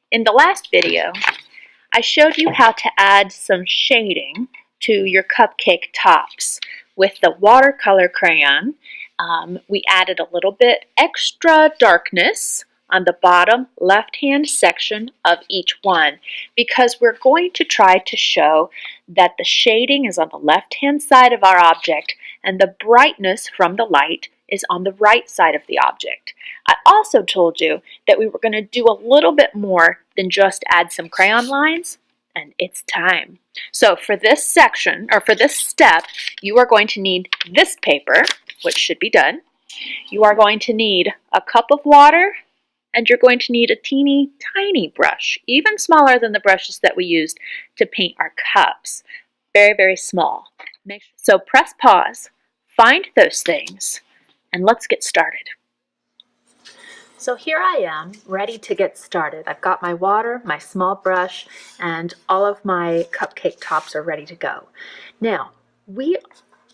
In the last video, I showed you how to add some shading to your cupcake tops. With the watercolor crayon, we added a little bit extra darkness on the bottom left-hand section of each one because we're going to try to show that the shading is on the left-hand side of our object and the brightness from the light is on the right side of the object. I also told you that we were going to do a little bit more than just add some crayon lines, and it's time. So for this section, or for this step, you are going to need this paper, which should be done. You are going to need a cup of water, and you're going to need a teeny tiny brush, even smaller than the brushes that we used to paint our cups. Very, very small. So press pause, find those things, and let's get started. So here I am, ready to get started. I've got my water, my small brush, and all of my cupcake tops are ready to go. Now, we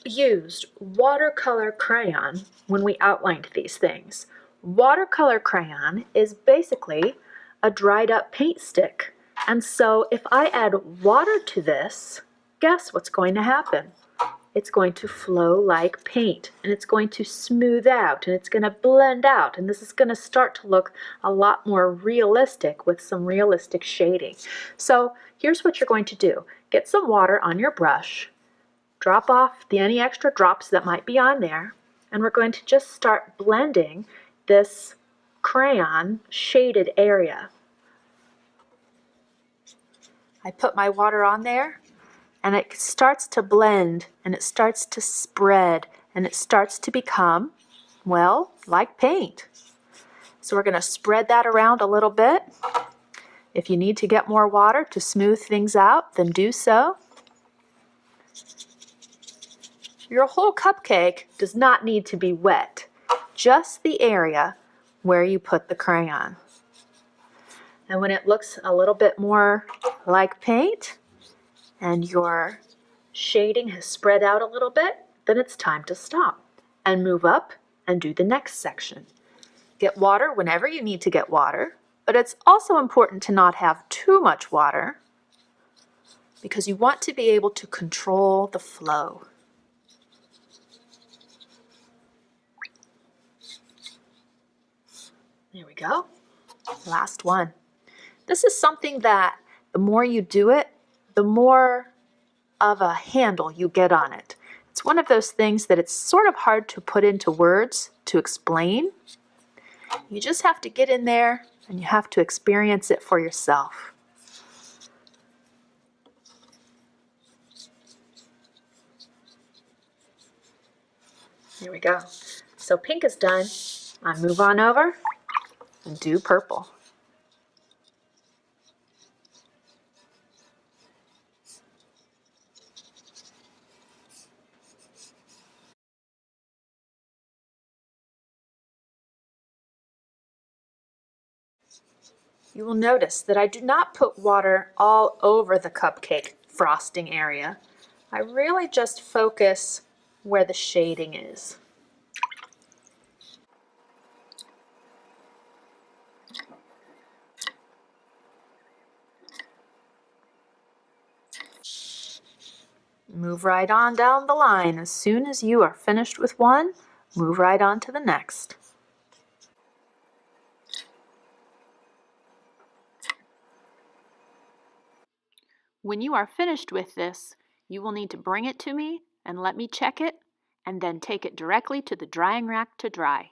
used watercolor crayon when we outlined these things. Watercolor crayon is basically a dried up paint stick. And so if I add water to this, guess what's going to happen? It's going to flow like paint, and it's going to smooth out, and it's going to blend out, and this is going to start to look a lot more realistic with some realistic shading. So here's what you're going to do. Get some water on your brush, drop off any extra drops that might be on there, and we're going to just start blending this crayon shaded area. I put my water on there, and it starts to blend, and it starts to spread, and it starts to become, well, like paint. So we're going to spread that around a little bit. If you need to get more water to smooth things out, then do so. Your whole cupcake does not need to be wet, just the area where you put the crayon. And when it looks a little bit more like paint, and your shading has spread out a little bit, then it's time to stop and move up and do the next section. Get water whenever you need to get water, but it's also important to not have too much water because you want to be able to control the flow. There we go. Last one. This is something that the more you do it, the more of a handle you get on it. It's one of those things that it's sort of hard to put into words to explain. You just have to get in there and you have to experience it for yourself. Here we go. So pink is done. I move on over and do purple. You will notice that I do not put water all over the cupcake frosting area. I really just focus where the shading is. Move right on down the line. As soon as you are finished with one, move right on to the next. When you are finished with this, you will need to bring it to me and let me check it, and then take it directly to the drying rack to dry.